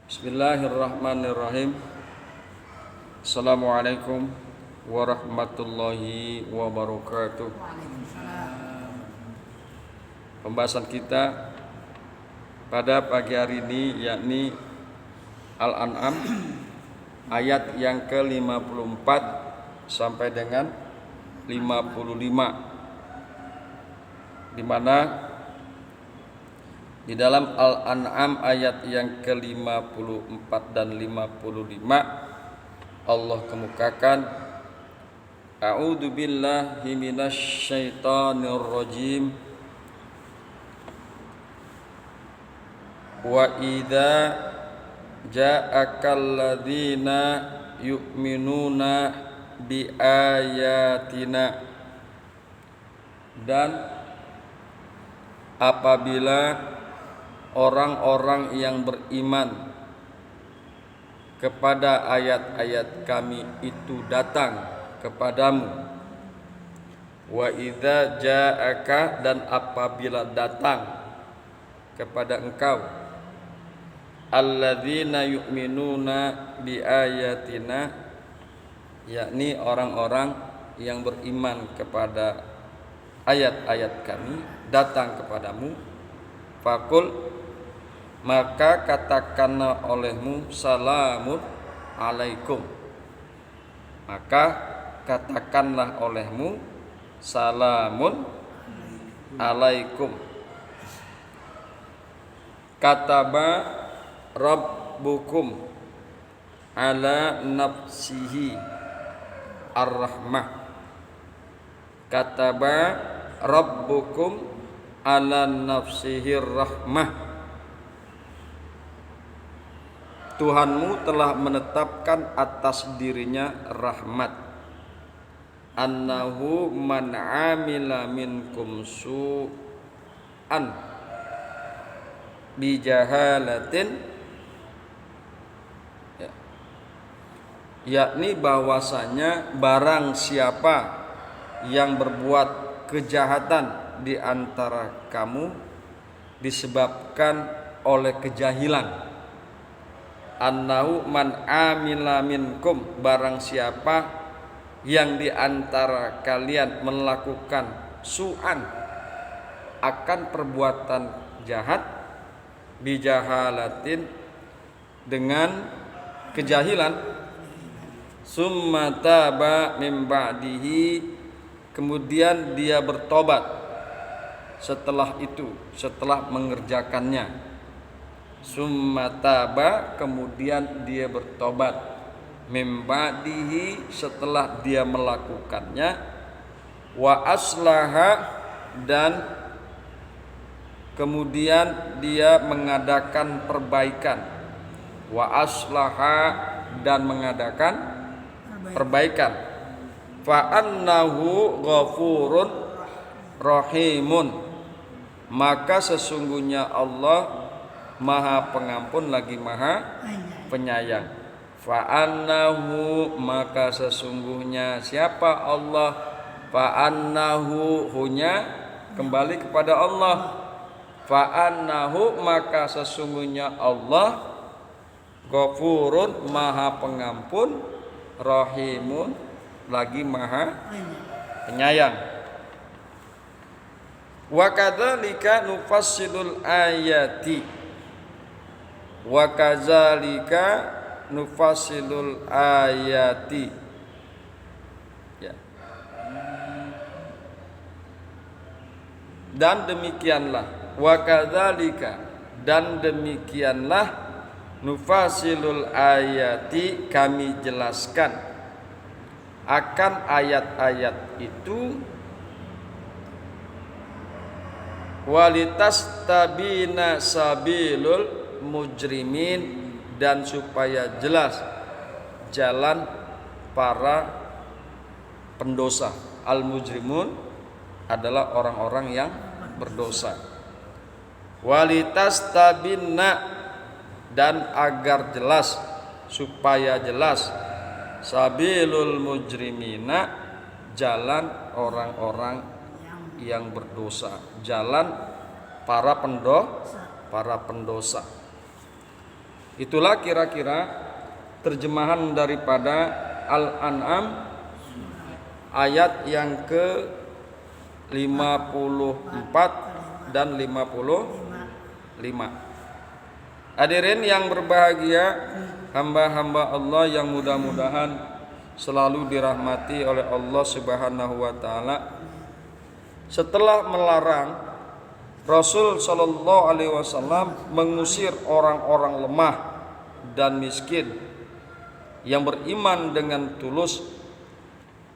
Bismillahirrahmanirrahim. Assalamualaikum warahmatullahi wabarakatuh. Pembahasan kita pada pagi hari ini yakni Al-An'am ayat yang ke-54 sampai dengan 55, di mana di dalam Al-An'am ayat yang ke-54 dan 55 Allah kemukakan, A'udzu billahi minasy syaithanir rajim. Wa idza ja'akal ladzina yu'minuna bi ayatina, dan apabila orang-orang yang beriman kepada ayat-ayat kami itu datang kepadamu. Wa idza ja'aka, dan apabila datang kepada engkau, alladzina yu'minuna bi ayatina, yakni orang-orang yang beriman kepada ayat-ayat kami datang kepadamu, fakul, maka katakanlah olehmu, salamun alaikum, maka katakanlah olehmu, salamun alaikum. Kataba rabbukum ala nafsihi ar-rahmah. Kataba rabbukum ala nafsihi ar-rahmah. Tuhanmu telah menetapkan atas dirinya rahmat. Annahu man amila minkum su'an bijahalatin, yakni bahwasanya barang siapa yang berbuat kejahatan di antara kamu disebabkan oleh kejahilan. Annahu man amila minkum, barang siapa yang di antara kalian melakukan su'an, akan perbuatan jahat, bijahalatin, dengan kejahilan, summa taba min ba'dihi, kemudian dia bertobat setelah itu, setelah mengerjakannya. Summa taba, kemudian dia bertobat, min ba'dihi, setelah dia melakukannya, wa aslaha, dan kemudian dia mengadakan perbaikan, wa aslaha, dan mengadakan perbaikan, fa annahu ghafurun rahimun, maka sesungguhnya Allah Maha Pengampun lagi Maha Penyayang. Fa annahu, maka sesungguhnya siapa Allah, fa annahu, hunya kembali kepada Allah, fa annahu, maka sesungguhnya Allah, Ghafurun, Maha Pengampun, Rahimun, lagi Maha Penyayang. Wa kadzalika nufassilul ayati, wa kadzalika nufassilul ayati, ya. Dan demikianlah, wa kadzalika, dan demikianlah, nufassilul ayati, kami jelaskan akan ayat-ayat itu, walitastabina sabilul mujrimin, dan supaya jelas jalan para pendosa. Al-mujrimun adalah orang-orang yang berdosa. Walitastabina, dan agar jelas, supaya jelas, sabilul mujrimina, jalan orang-orang yang berdosa, jalan para pendosa. Itulah kira-kira terjemahan daripada Al-An'am ayat yang ke-54 dan 55. Hadirin yang berbahagia, hamba-hamba Allah yang mudah-mudahan selalu dirahmati oleh Allah Subhanahu wa taala. Setelah melarang, Rasul sallallahu alaihi wasallam mengusir orang-orang lemah dan miskin yang beriman dengan tulus.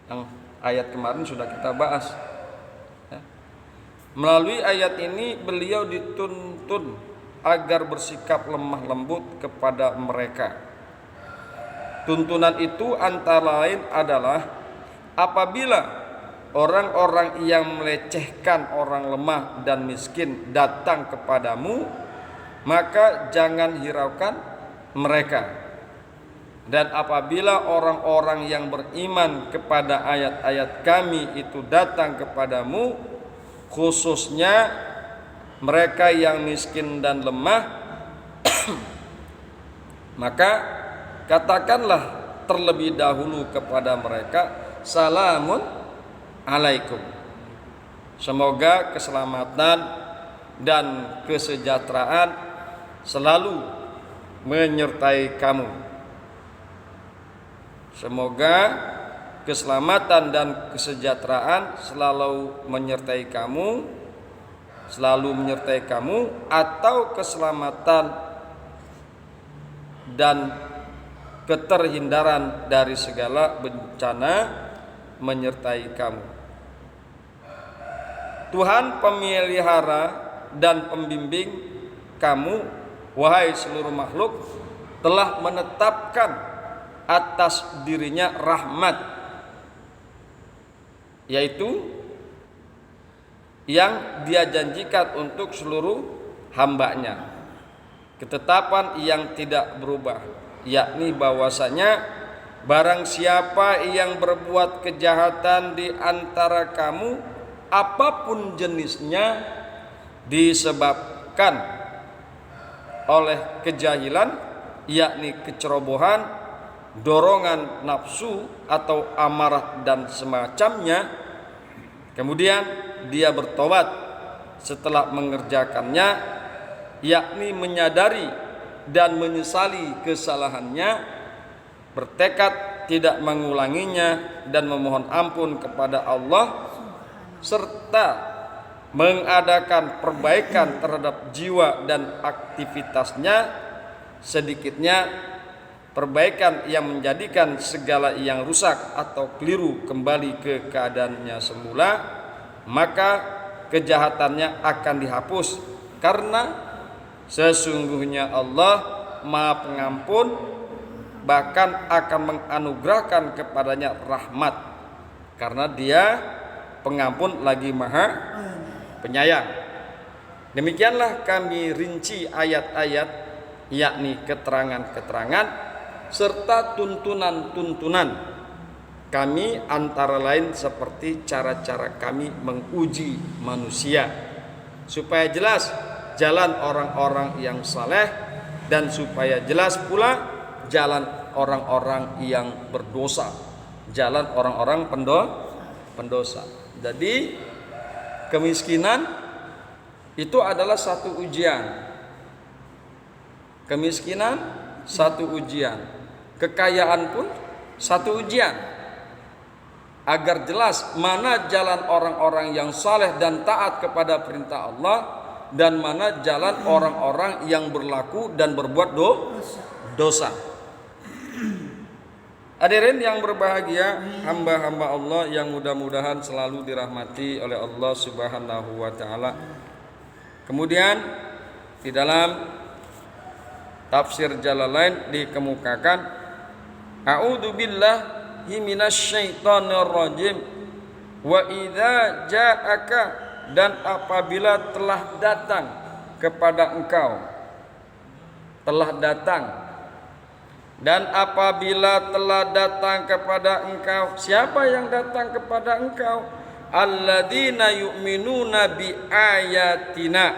Yang ayat kemarin sudah kita bahas. Melalui ayat ini beliau dituntun agar bersikap lemah lembut kepada mereka. Tuntunan itu antara lain adalah apabila orang-orang yang melecehkan orang lemah dan miskin datang kepadamu, maka jangan hiraukan mereka. Dan apabila orang-orang yang beriman kepada ayat-ayat kami itu datang kepadamu, khususnya mereka yang miskin dan lemah, maka katakanlah terlebih dahulu kepada mereka, salamun alaikum. Semoga keselamatan dan kesejahteraan selalu menyertai kamu. Semoga keselamatan dan kesejahteraan selalu menyertai kamu, atau keselamatan dan keterhindaran dari segala bencana menyertai kamu. Tuhan pemelihara dan pembimbing kamu, wahai seluruh makhluk, telah menetapkan atas dirinya rahmat, yaitu yang dia janjikan untuk seluruh hambanya. Ketetapan yang tidak berubah, yakni bahwasanya barang siapa yang berbuat kejahatan di antara kamu, apapun jenisnya, disebabkan oleh kejahilan, yakni kecerobohan, dorongan nafsu atau amarah dan semacamnya, kemudian dia bertobat setelah mengerjakannya, yakni menyadari dan menyesali kesalahannya, bertekad tidak mengulanginya dan memohon ampun kepada Allah, serta mengadakan perbaikan terhadap jiwa dan aktivitasnya, sedikitnya perbaikan yang menjadikan segala yang rusak atau keliru kembali ke keadaannya semula, maka kejahatannya akan dihapus, karena sesungguhnya Allah Maha Pengampun, bahkan akan menganugerahkan kepadanya rahmat, karena Dia Pengampun lagi Maha Penyayang. Demikianlah kami rinci ayat-ayat, yakni keterangan-keterangan serta tuntunan-tuntunan kami, antara lain seperti cara-cara kami menguji manusia supaya jelas jalan orang-orang yang saleh, dan supaya jelas pula jalan orang-orang yang berdosa, jalan orang-orang pendosa. Jadi kemiskinan itu adalah satu ujian. Kemiskinan satu ujian. Kekayaan pun satu ujian. Agar jelas mana jalan orang-orang yang saleh dan taat kepada perintah Allah, dan mana jalan orang-orang yang berlaku dan berbuat dosa. Hadirin yang berbahagia, hamba-hamba Allah yang mudah-mudahan selalu dirahmati oleh Allah Subhanahu wa taala. Kemudian di dalam tafsir Jalalain dikemukakan, a'udzu billahi minasyaitonir rajim, wa idza ja'aka, dan apabila telah datang kepada engkau, dan apabila telah datang kepada engkau. Siapa yang datang kepada engkau? Alladzina yu'minuna bi ayatina,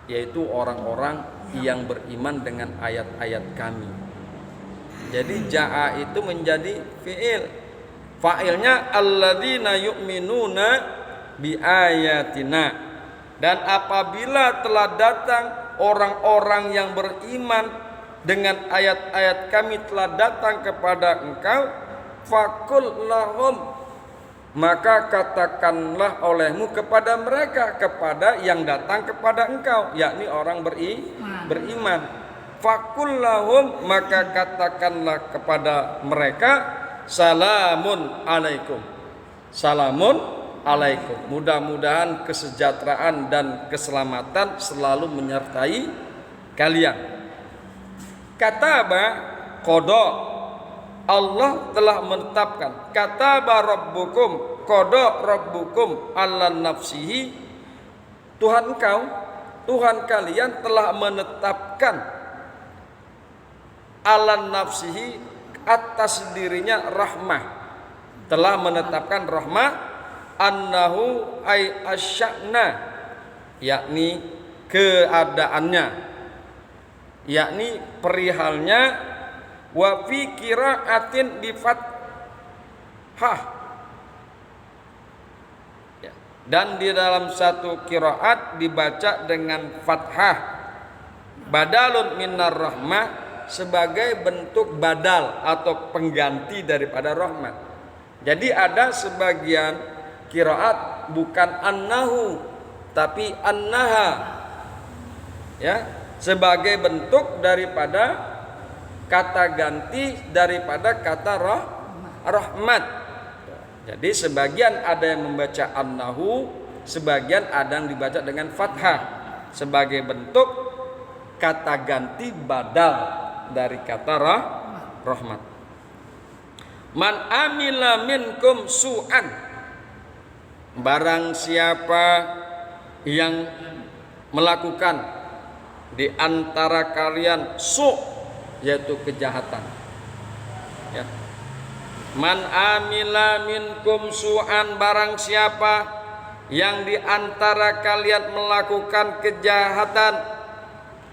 yaitu orang-orang yang beriman dengan ayat-ayat kami. Jadi ja'a itu menjadi fi'il. Fa'ilnya alladzina yu'minuna bi ayatina. Dan apabila telah datang orang-orang yang beriman dengan ayat-ayat kami telah datang kepada engkau, faqul lahum, maka katakanlah olehmu kepada mereka, kepada yang datang kepada engkau, yakni orang beriman. Faqul lahum, maka katakanlah kepada mereka, salamun alaikum. Salamun alaikum. Mudah-mudahan kesejahteraan dan keselamatan selalu menyertai kalian. Kataba, qada, Allah telah menetapkan. Kataba rabbukum, qada rabbukum ala nafsihi, Tuhan engkau, Tuhan kalian telah menetapkan ala nafsihi, atas dirinya rahmah, telah menetapkan rahmah, annahu ay asya'na, yakni keadaannya, yakni perihalnya, wa fi qira'atin bi fathah, ya. Dan di dalam satu qiraat dibaca dengan fathah, badalun minar rahmah, sebagai bentuk badal atau pengganti daripada rahmat. Jadi ada sebagian qiraat bukan annahu tapi annaha, ya, sebagai bentuk daripada kata ganti daripada kata rahmat. Jadi sebagian ada yang membaca annahu, sebagian ada yang dibaca dengan fathah sebagai bentuk kata ganti badal dari kata rahmat. Man amila minkum su'an, barang siapa yang melakukan di antara kalian su', yaitu kejahatan, ya. Man amila minkum su'an, barang siapa yang di antara kalian melakukan kejahatan,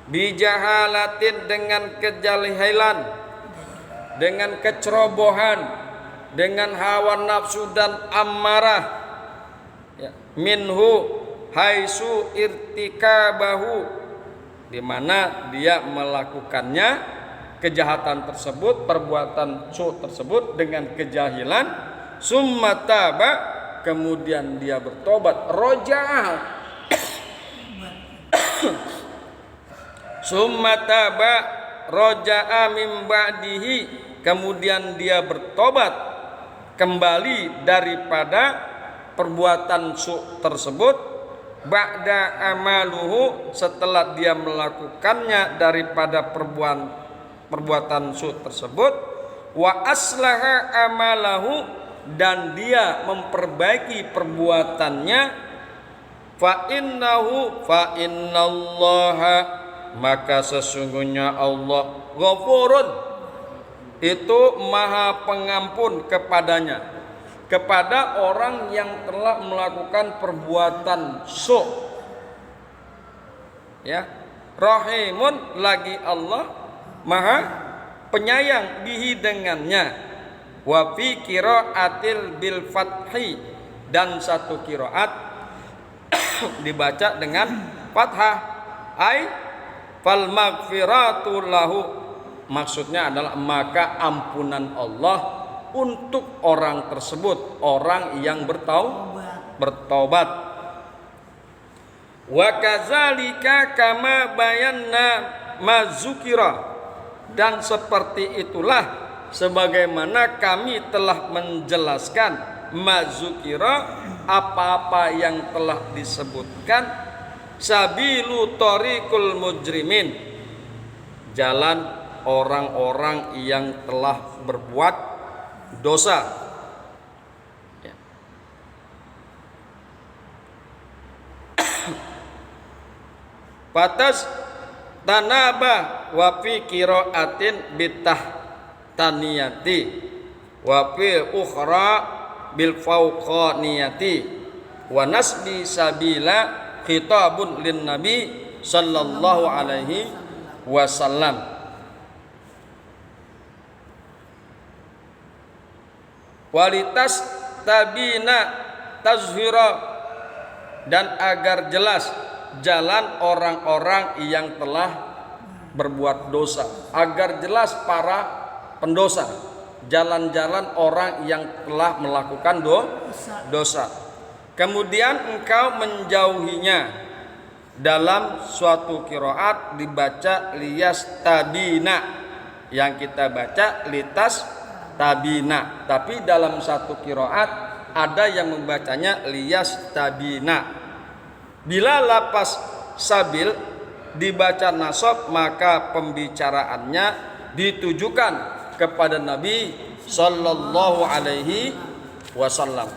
bijahalatin, dengan kejahatan, dengan kecerobohan, dengan hawa nafsu dan amarah, ya. Minhu haisu irtikabahu, di mana dia melakukannya kejahatan tersebut, perbuatan su tersebut dengan kejahilan, summa taba, kemudian dia bertobat, roja'a summa taba roja'a min ba'dihi, kemudian dia bertobat kembali daripada perbuatan su tersebut, ba'da amaluhu, setelah dia melakukannya daripada perbuatan su tersebut, wa aslaha amalahu, dan dia memperbaiki perbuatannya, fa innallaha, maka sesungguhnya Allah ghafurun, itu maha pengampun kepadanya, kepada orang yang telah melakukan perbuatan su, ya. Rahimun, lagi Allah maha penyayang bihi, dengannya. Wa fi qiraatil bil fathi, dan satu qiraat dibaca dengan fathah, ai fal maghfiratu lahu, maksudnya adalah maka ampunan Allah untuk orang tersebut, orang yang bertaubat. Wa kadzalika kama bayanna mazukira, dan seperti itulah sebagaimana kami telah menjelaskan mazukira, apa-apa yang telah disebutkan, sabilu tariqul mujrimin, jalan orang-orang yang telah berbuat dosa, ya. Patas tanabah wa fi qiraatin bitah taniyati wa fi ukhra bil fawqaniyati wa nasbi sabila khitabun lin nabi sallallahu alaihi wasallam. Walitas tabina tazhira, dan agar jelas jalan orang-orang yang telah berbuat dosa, agar jelas para pendosa, jalan-jalan orang yang telah melakukan dosa. Kemudian engkau menjauhinya. Dalam suatu qiraat dibaca liyas tabina, yang kita baca litas tabina, tapi dalam satu qiraat ada yang membacanya liyas tabina. Bila lapas sabil dibaca nasab, maka pembicaraannya ditujukan kepada Nabi sallallahu alaihi wasallam.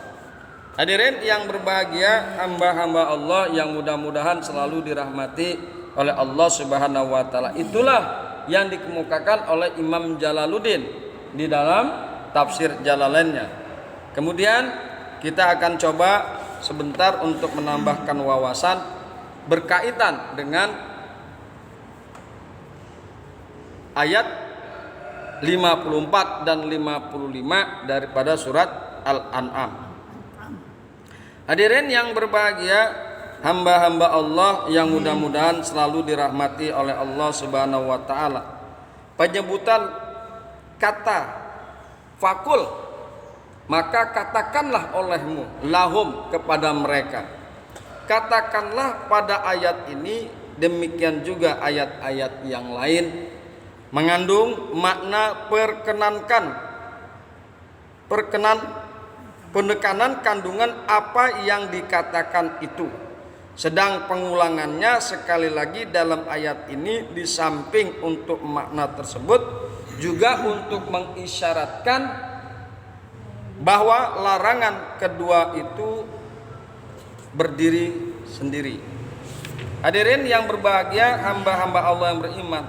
Hadirin yang berbahagia, hamba-hamba Allah yang mudah-mudahan selalu dirahmati oleh Allah Subhanahu wa taala. Itulah yang dikemukakan oleh Imam Jalaluddin di dalam tafsir Jalalainnya. Kemudian kita akan coba sebentar untuk menambahkan wawasan berkaitan dengan ayat 54 dan 55 daripada surat Al-An'am. Hadirin yang berbahagia, hamba-hamba Allah yang mudah-mudahan selalu dirahmati oleh Allah Subhanahu wa taala. Penyebutan kata fakul, maka katakanlah olehmu lahum kepada mereka. Katakanlah pada ayat ini, demikian juga ayat-ayat yang lain mengandung makna penekanan kandungan apa yang dikatakan itu. Sedang pengulangannya sekali lagi dalam ayat ini, di samping untuk makna tersebut juga untuk mengisyaratkan bahwa larangan kedua itu berdiri sendiri. Hadirin yang berbahagia, hamba-hamba Allah yang beriman,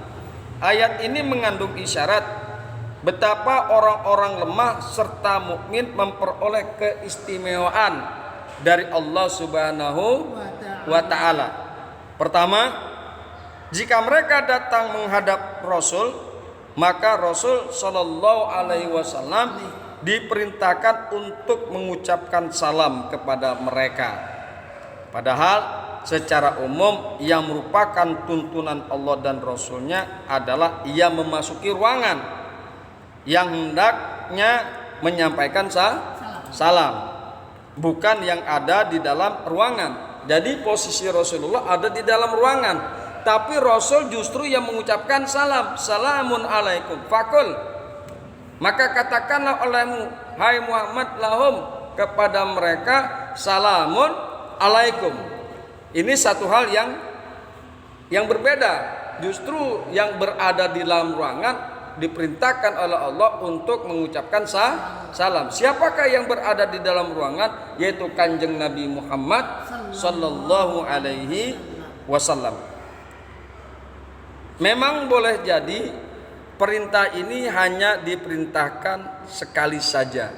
ayat ini mengandung isyarat betapa orang-orang lemah serta mukmin memperoleh keistimewaan dari Allah Subhanahu wa taala. Pertama, jika mereka datang menghadap Rasul, maka Rasul sallallahu alaihi wasallam diperintahkan untuk mengucapkan salam kepada mereka. Padahal secara umum yang merupakan tuntunan Allah dan Rasulnya adalah ia memasuki ruangan yang hendaknya menyampaikan salam, bukan yang ada di dalam ruangan. Jadi posisi Rasulullah ada di dalam ruangan, tapi Rasul justru yang mengucapkan salam, salamun alaikum fakul, maka katakanlah olehmu hai Muhammad lahum kepada mereka salamun alaikum. Ini satu hal yang berbeda. Justru yang berada di dalam ruangan diperintahkan oleh Allah untuk mengucapkan salam. Siapakah yang berada di dalam ruangan? Yaitu Kanjeng Nabi Muhammad sallallahu alaihi wasallam. Memang boleh jadi perintah ini hanya diperintahkan sekali saja,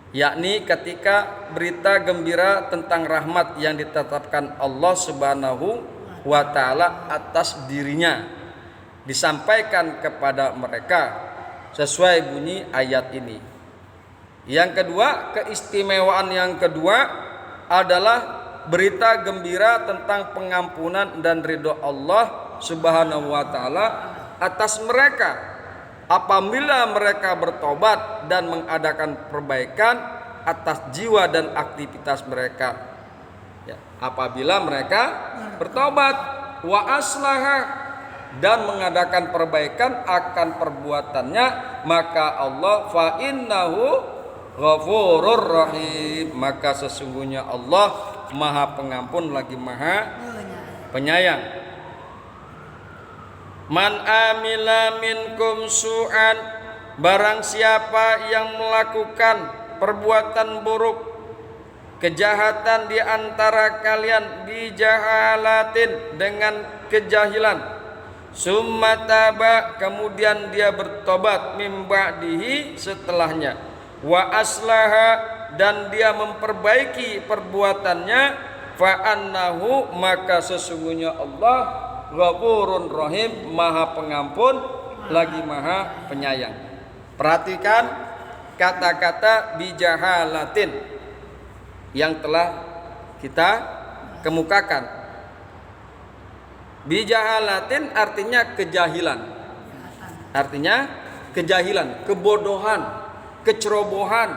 yakni ketika berita gembira tentang rahmat yang ditetapkan Allah Subhanahu wa taala atas dirinya disampaikan kepada mereka sesuai bunyi ayat ini. Yang kedua, keistimewaan yang kedua adalah berita gembira tentang pengampunan dan ridho Allah Subhanahu wa taala atas mereka apabila mereka bertobat dan mengadakan perbaikan atas jiwa dan aktivitas mereka. Ya, apabila mereka bertobat wa aslaha dan mengadakan perbaikan akan perbuatannya, maka Allah fa innahu ghafurur rahim, maka sesungguhnya Allah Maha Pengampun lagi Maha Penyayang. Man amila minkum su'an, barang siapa yang melakukan perbuatan buruk, kejahatan di antara kalian, bijahalatin dengan kejahilan, summa taba kemudian dia bertobat, mim ba'dihi setelahnya, wa aslaha dan dia memperbaiki perbuatannya, fa annahu maka sesungguhnya Allah Ghafurun Rahim, Maha Pengampun lagi Maha Penyayang. Perhatikan kata-kata bijahalatin yang telah kita kemukakan. Bijahalatin artinya kejahilan. Artinya kejahilan, kebodohan, kecerobohan,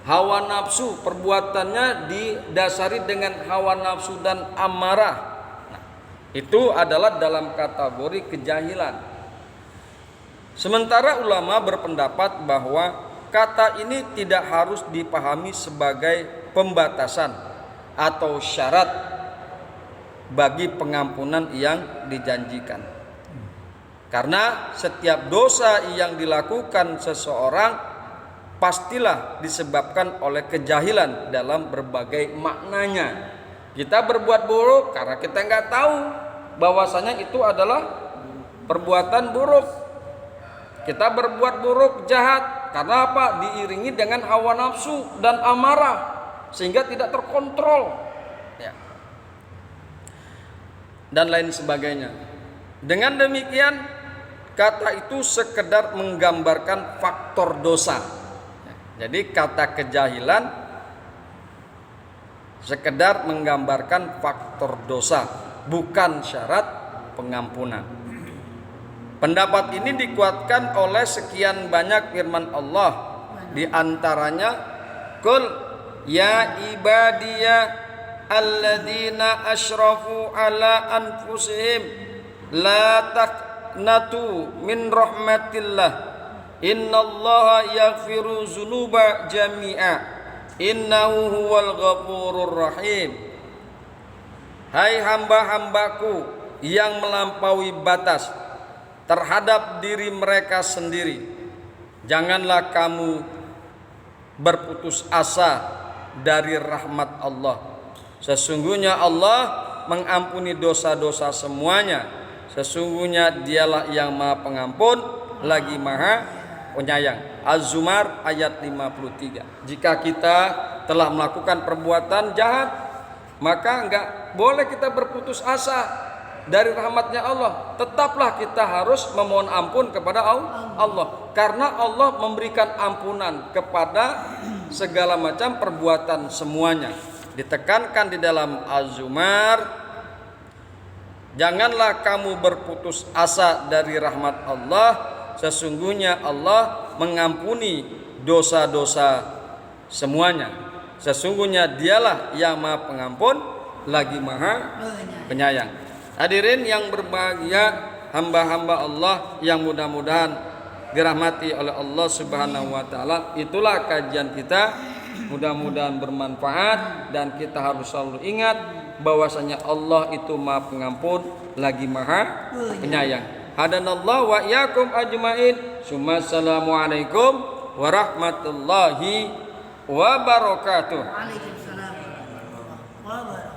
hawa nafsu, perbuatannya didasari dengan hawa nafsu dan amarah. Nah, itu adalah dalam kategori kejahilan. Sementara ulama berpendapat bahwa kata ini tidak harus dipahami sebagai pembatasan atau syarat bagi pengampunan yang dijanjikan. Karena setiap dosa yang dilakukan seseorang pastilah disebabkan oleh kejahilan dalam berbagai maknanya. Kita berbuat buruk karena kita nggak tahu bahwasanya itu adalah perbuatan buruk. Kita berbuat buruk, jahat karena apa? Diiringi dengan hawa nafsu dan amarah sehingga tidak terkontrol, ya. Dan lain sebagainya. Dengan demikian, kata itu sekedar menggambarkan faktor dosa. Jadi kata kejahilan sekedar menggambarkan faktor dosa, bukan syarat pengampunan. Pendapat ini dikuatkan oleh sekian banyak firman Allah, di antaranya qul ya ibadiyah alladzina asyrafu ala anfusihim la taqnatu min rahmatillah innallaha yaghfiru dzunuba jami'a innahu huwal ghafurur rahim. Hai hamba-hambaku yang melampaui batas terhadap diri mereka sendiri, janganlah kamu berputus asa dari rahmat Allah. Sesungguhnya Allah mengampuni dosa-dosa semuanya. Sesungguhnya dialah yang maha pengampun lagi maha penyayang. Az-Zumar ayat 53. Jika kita telah melakukan perbuatan jahat, maka enggak boleh kita berputus asa dari rahmatnya Allah. Tetaplah kita harus memohon ampun kepada Allah, karena Allah memberikan ampunan kepada segala macam perbuatan semuanya. Ditekankan di dalam Az-Zumar, janganlah kamu berputus asa dari rahmat Allah. Sesungguhnya Allah mengampuni dosa-dosa semuanya. Sesungguhnya dialah yang maha pengampun lagi maha penyayang. Hadirin yang berbahagia, hamba-hamba Allah yang mudah-mudahan dirahmati oleh Allah Subhanahu wa taala. Itulah kajian kita, mudah-mudahan bermanfaat, dan kita harus selalu ingat bahwasanya Allah itu Maha Pengampun lagi Maha Penyayang. Hadanallahu wa iyyakum ajmain. Assalamualaikum warahmatullahi wabarakatuh. Waalaikumsalam warahmatullahi wabarakatuh.